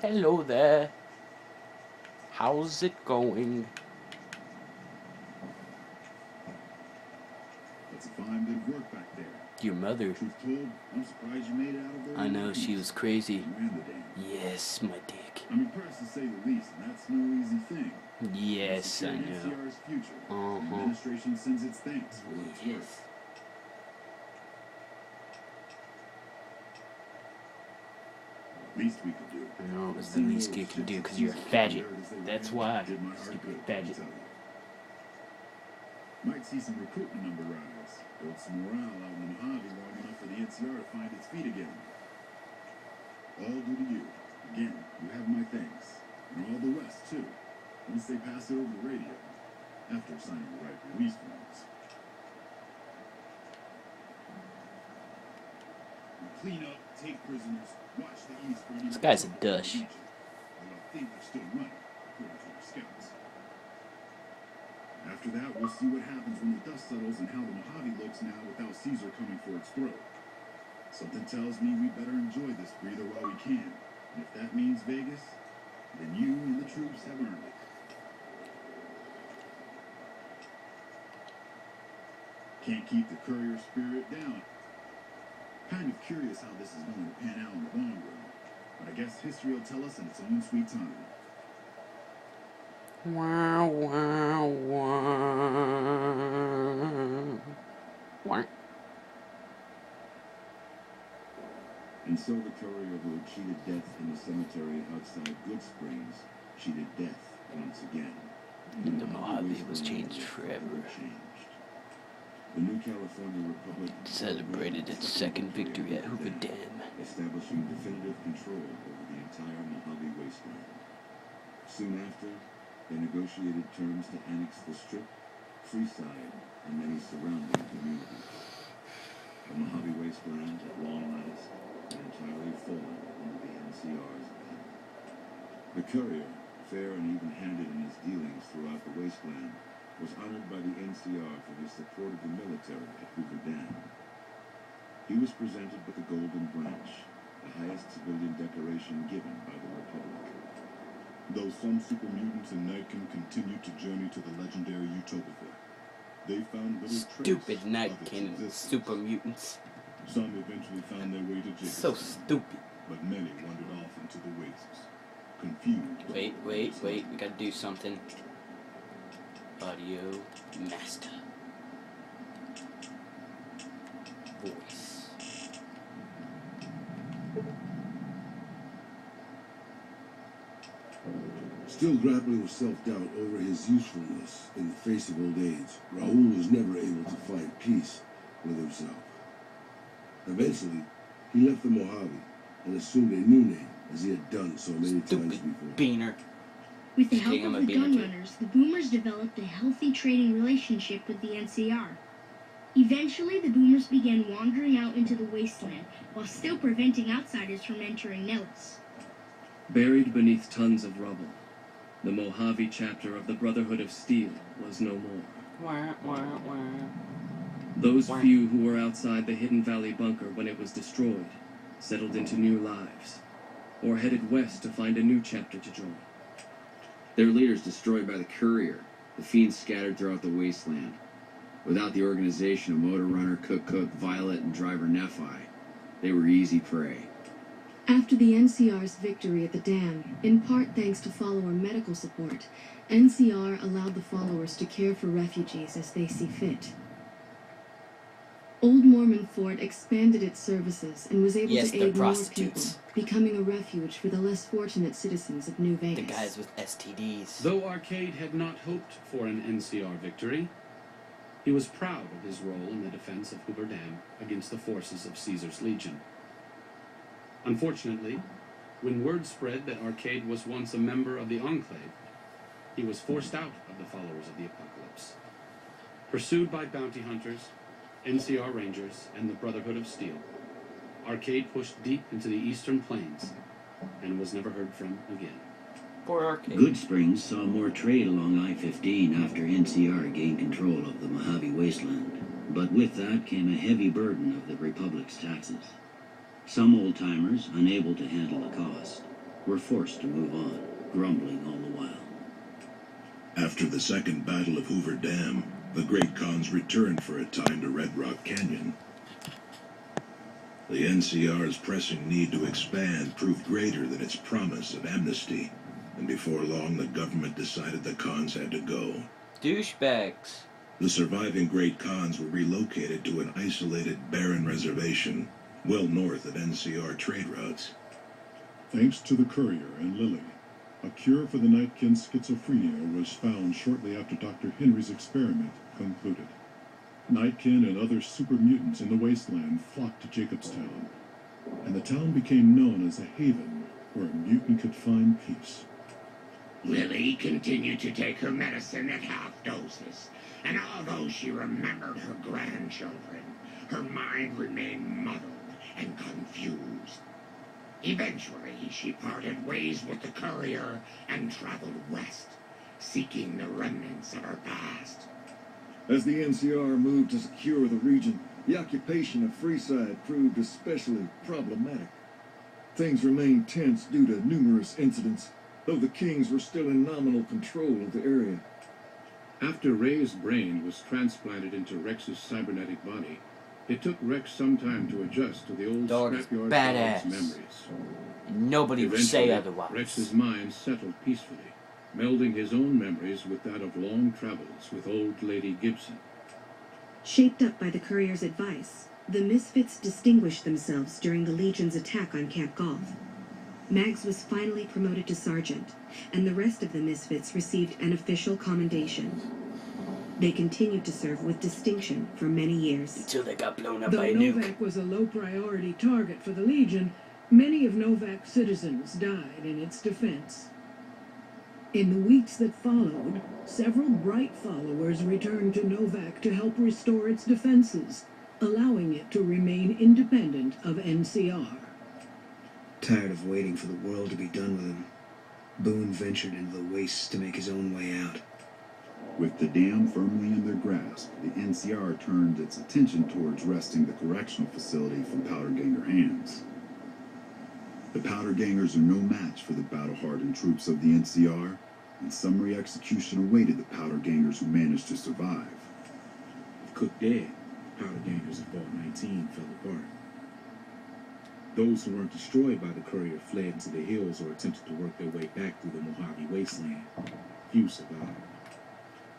Hello there. How's it going? That's a fine bit of work back there. Your mother. Truth told, I'm surprised you made it out of there. I know, she was crazy. You ran the dam. Yes, my dick. I'm impressed to say the least, and that's no easy thing. Yes, I know. NCR's future. The administration sends its thanks for what it's worth. Least we could do. I know, it was the least you can do because you're a faggot. That's why. Stupid faggot. Might see some recruitment number rise. Build some morale out in the Mojave long enough for the NCR to find its feet again. All due to you. Again, you have my thanks. And all the rest, too. Once they pass it over the radio. After signing the right release forms. Clean up, take prisoners, watch the east for any... This guy's a douche. I think they're still running, according to our scouts. After that, we'll see what happens when the dust settles and how the Mojave looks now without Caesar coming for its throat. Something tells me we better enjoy this breather while we can. And if that means Vegas, then you and the troops have earned it. Can't keep the courier spirit down. Kind of curious how this is going to pan out in the long run. But I guess history will tell us in its own sweet time. Wow, wow, wow. What? And so the courier who had cheated death in the cemetery outside Good Springs cheated death once again. The Mojave was changed forever. The new California Republic Celebrated its second victory at Hoover Dam. Establishing definitive control over the entire Mojave wasteland. Soon after, they negotiated terms to annex the Strip, Freeside, and many surrounding communities. The Mojave wasteland, at long last, had entirely fallen under the NCR's ban. The courier, fair and even-handed in his dealings throughout the wasteland, was honored by the NCR for his support of the military at Hoover Dam. He was presented with the Golden Branch, the highest civilian decoration given by the Republic. Though some super mutants in Nightkin continued to journey to the legendary Utopia, they found little trace Stupid of Nightkin its and existence. super mutants. Some eventually found their way to Jacobson, So stupid. but many wandered off into the wastes, confused. Wait, we gotta do something. Audio master. Voice. Still grappling with self-doubt over his usefulness in the face of old age, Raul was never able to find peace with himself. Eventually, he left the Mojave and assumed a new name, as he had done so many times before. Beaner. With the Just help kidding, of I'm a the beaner gun too. runners, the Boomers developed a healthy trading relationship with the NCR. Eventually, the Boomers began wandering out into the wasteland, while still preventing outsiders from entering Nellis. Buried beneath tons of rubble, the Mojave chapter of the Brotherhood of Steel was no more. Wah, wah, wah. Those Wow. few who were outside the Hidden Valley bunker when it was destroyed settled into new lives, or headed west to find a new chapter to join. Their leaders destroyed by the courier, the fiends scattered throughout the wasteland. Without the organization of Motor Runner, Cook, Violet, and Driver Nephi, they were easy prey. After the NCR's victory at the dam, in part thanks to follower medical support, NCR allowed the followers to care for refugees as they see fit. Old Mormon Fort expanded its services and was able Yes, to the aid more people, prostitutes. becoming a refuge for the less fortunate citizens of New The Vegas. guys with STDs. Though Arcade had not hoped for an NCR victory, he was proud of his role in the defense of Hoover Dam against the forces of Caesar's Legion. Unfortunately, when word spread that Arcade was once a member of the Enclave, he was forced out of the followers of the Apocalypse. Pursued by bounty hunters, NCR Rangers, and the Brotherhood of Steel, Arcade pushed deep into the eastern plains and was never heard from again. Poor Arcade. Good Springs saw more trade along I-15 after NCR gained control of the Mojave wasteland. But with that came a heavy burden of the Republic's taxes. Some old-timers, unable to handle the cost, were forced to move on, grumbling all the while. After the Second Battle of Hoover Dam, the Great Khans returned for a time to Red Rock Canyon. The NCR's pressing need to expand proved greater than its promise of amnesty, and before long the government decided the Khans had to go. Douchebags. The surviving Great Khans were relocated to an isolated, barren reservation, well north of NCR trade routes. Thanks to the Courier and Lily, a cure for the Nightkin's schizophrenia was found shortly after Dr. Henry's experiment concluded. Nightkin and other super mutants in the wasteland flocked to Jacobstown, and the town became known as a haven where a mutant could find peace. Lily continued to take her medicine at half doses, and although she remembered her grandchildren, her mind remained muddled and confused. Eventually, she parted ways with the Courier and traveled west, seeking the remnants of her past. As the NCR moved to secure the region, the occupation of Freeside proved especially problematic. Things remained tense due to numerous incidents, though the Kings were still in nominal control of the area. After Ray's brain was transplanted into Rex's cybernetic body, it took Rex some time to adjust to the old scrapyard dog's memories. Nobody would say otherwise. Rex's mind settled peacefully, melding his own memories with that of long travels with old Lady Gibson. Shaped up by the Courier's advice, the Misfits distinguished themselves during the Legion's attack on Camp Golf. Mags was finally promoted to sergeant, and the rest of the Misfits received an official commendation. They continued to serve with distinction for many years. Until they got blown up Though by a nuke. Novak was a low-priority target for the Legion, many of Novak's citizens died in its defense. In the weeks that followed, several bright followers returned to Novak to help restore its defenses, allowing it to remain independent of NCR. Tired of waiting for the world to be done with him, Boone ventured into the wastes to make his own way out. With the dam firmly in their grasp, the NCR turned its attention towards wresting the correctional facility from Powderganger hands. The Powdergangers are no match for the battle-hardened troops of the NCR, and summary execution awaited the Powdergangers who managed to survive. With Cook dead, Powdergangers of Vault 19 fell apart. Those who weren't destroyed by the Courier fled into the hills or attempted to work their way back through the Mojave wasteland. Few survived.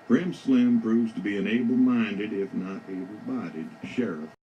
Grim Slim proves to be an able-minded, if not able-bodied, sheriff